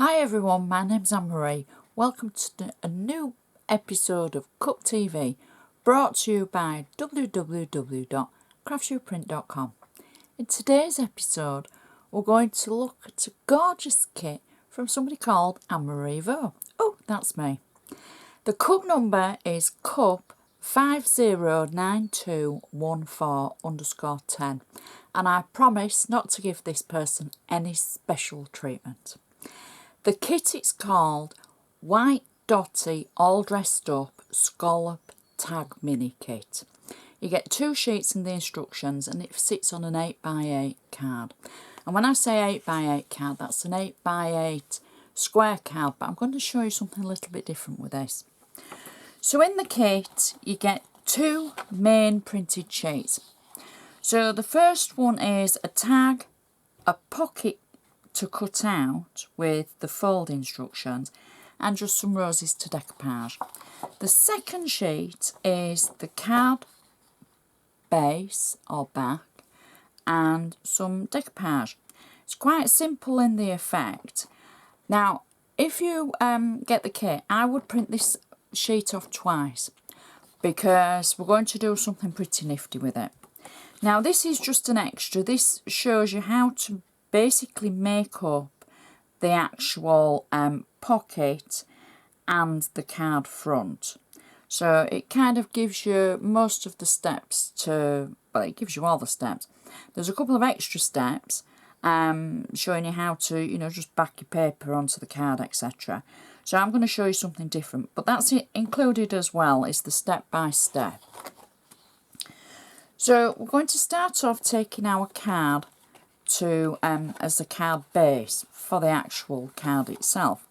Hi everyone, my name's Anne-Marie. Welcome to a new episode of Cook TV, brought to you by www.craftsuprint.com. In today's episode, we're going to look at a gorgeous kit from somebody called Anne-Marie Vo. Oh, that's me. The cup number is cup 509214_10, and I promise not to give this person any special treatment. The kit is called White Dotty All Dressed Up Scallop Tag Mini Kit. You get 2 sheets in the instructions and it sits on an 8x8 card. And when I say 8x8 card, that's an 8x8 square card, but I'm going to show you something a little bit different with this. So in the kit, you get 2 main printed sheets. So the first one is a tag, a pocket to cut out with the fold instructions, and just some roses to decoupage. The second sheet is the card base or back and some decoupage. It's quite simple in the effect. Now if you get the kit, I would print this sheet off twice because we're going to do something pretty nifty with it. Now this is just an extra. This shows you how to basically make up the actual pocket and the card front. So it kind of gives you most of the steps to, well, it gives you all the steps. There's a couple of extra steps showing you how to, just back your paper onto the card, etc. So I'm going to show you something different, but that's it included as well, is the step by step. So we're going to start off taking our card to as the card base for the actual card itself.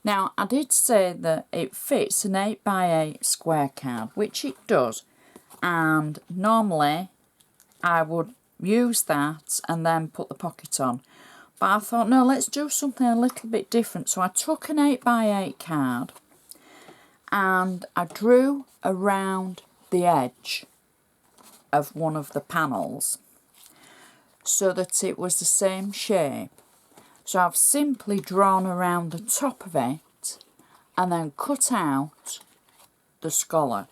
Now I did say that it fits an 8x8 square card, which it does, and normally I would use that and then put the pocket on, but I thought no, let's do something a little bit different. So I took an 8x8 card and I drew around the edge of one of the panels so that it was the same shape. So I've simply drawn around the top of it and then cut out the scallop.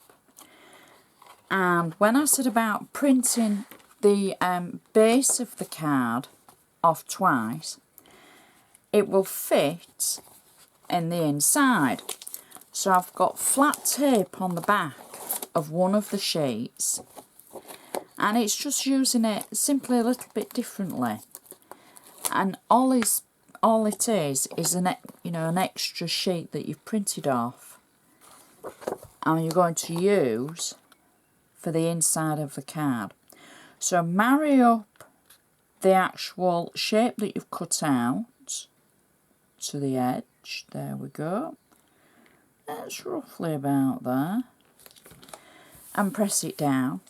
And when I said about printing the base of the card off twice, it will fit in the inside. So I've got flat tape on the back of one of the sheets, and it's just using it simply a little bit differently. And all it is an extra sheet that you've printed off and you're going to use for the inside of the card. So marry up the actual shape that you've cut out to the edge. There we go. That's roughly about there. And press it down.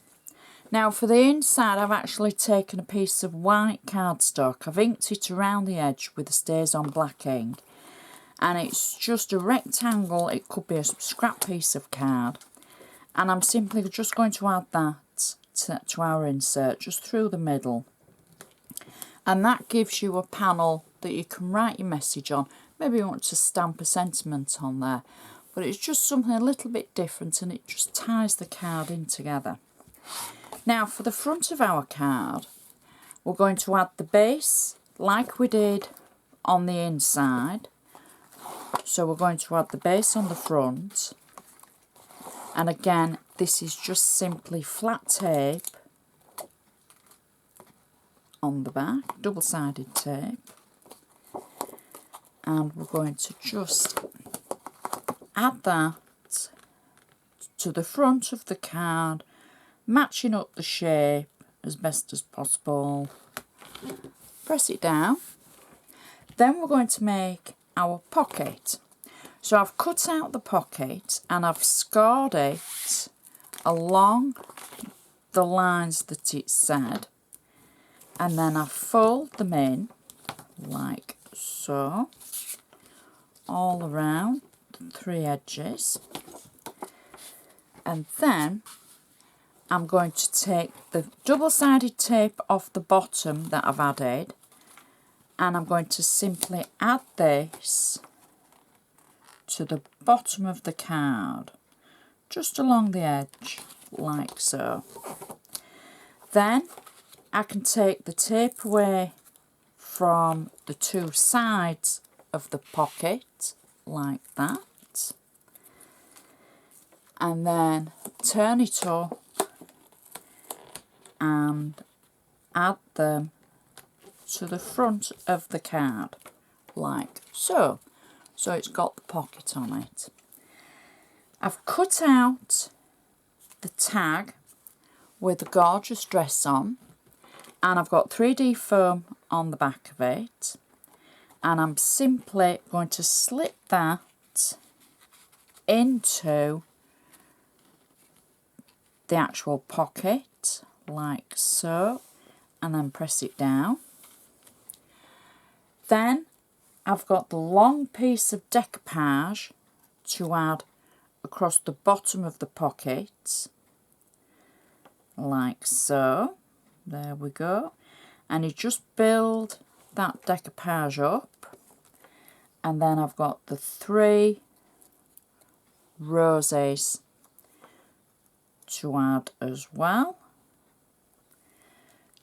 Now for the inside, I've actually taken a piece of white cardstock. I've inked it around the edge with the Stays On black ink, and it's just a rectangle. It could be a scrap piece of card, and I'm simply just going to add that to our insert just through the middle, and that gives you a panel that you can write your message on. Maybe you want to stamp a sentiment on there, but it's just something a little bit different, and it just ties the card in together. Now for the front of our card, we're going to add the base like we did on the inside. So we're going to add the base on the front, and again this is just simply flat tape on the back, double-sided tape, and we're going to just add that to the front of the card, matching up the shape as best as possible. Press it down. Then we're going to make our pocket. So I've cut out the pocket and I've scored it along the lines that it said, and then I fold them in like so all around the 3 edges, and then I'm going to take the double-sided tape off the bottom that I've added, and I'm going to simply add this to the bottom of the card, just along the edge, like so. Then I can take the tape away from the two sides of the pocket, like that, and then turn it up and add them to the front of the card, like so. So it's got the pocket on it. I've cut out the tag with a gorgeous dress on, and I've got 3D foam on the back of it, and I'm simply going to slip that into the actual pocket, like so, and then press it down. Then I've got the long piece of decoupage to add across the bottom of the pocket, like so. There we go. And you just build that decoupage up, and then I've got the 3 roses to add as well,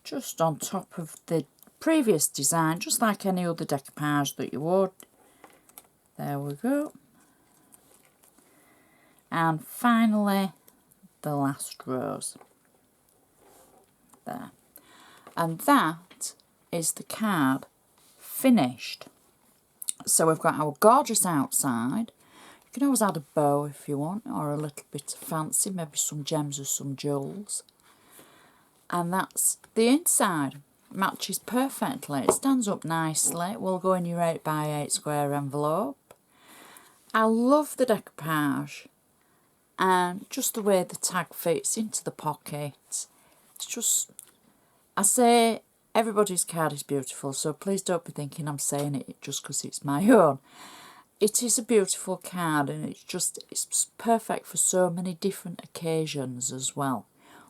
just on top of the previous design, just like any other decoupage that you would. There we go. And finally the last rose there, and that is the card finished. So we've got our gorgeous outside. You can always add a bow if you want, or a little bit of fancy, maybe some gems or some jewels. And that's the inside. Matches perfectly. It stands up nicely. It will go in your 8x8 square envelope. I love the decoupage and just the way the tag fits into the pocket. It's just, I say everybody's card is beautiful, so please don't be thinking I'm saying it just because it's my own. It is a beautiful card, and it's just perfect for so many different occasions as well.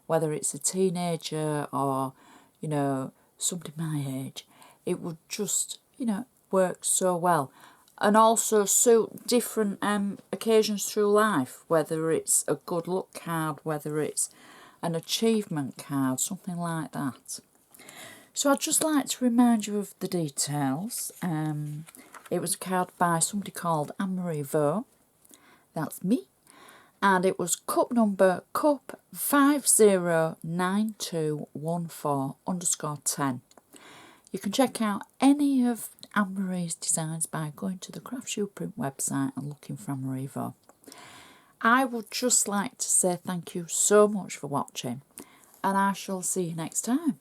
Whether it's a teenager or, you know, somebody my age, it would just, you know, work so well. And also suit different occasions through life, whether it's a good luck card, whether it's an achievement card, something like that. So I'd just like to remind you of the details. It was a card by somebody called Anne-Marie Vaux, that's me, and it was cup number cup 509214_10. You can check out any of Anne-Marie's designs by going to the Craftsuprint website and looking for Anne-Marie Vaux. I would just like to say thank you so much for watching, and I shall see you next time.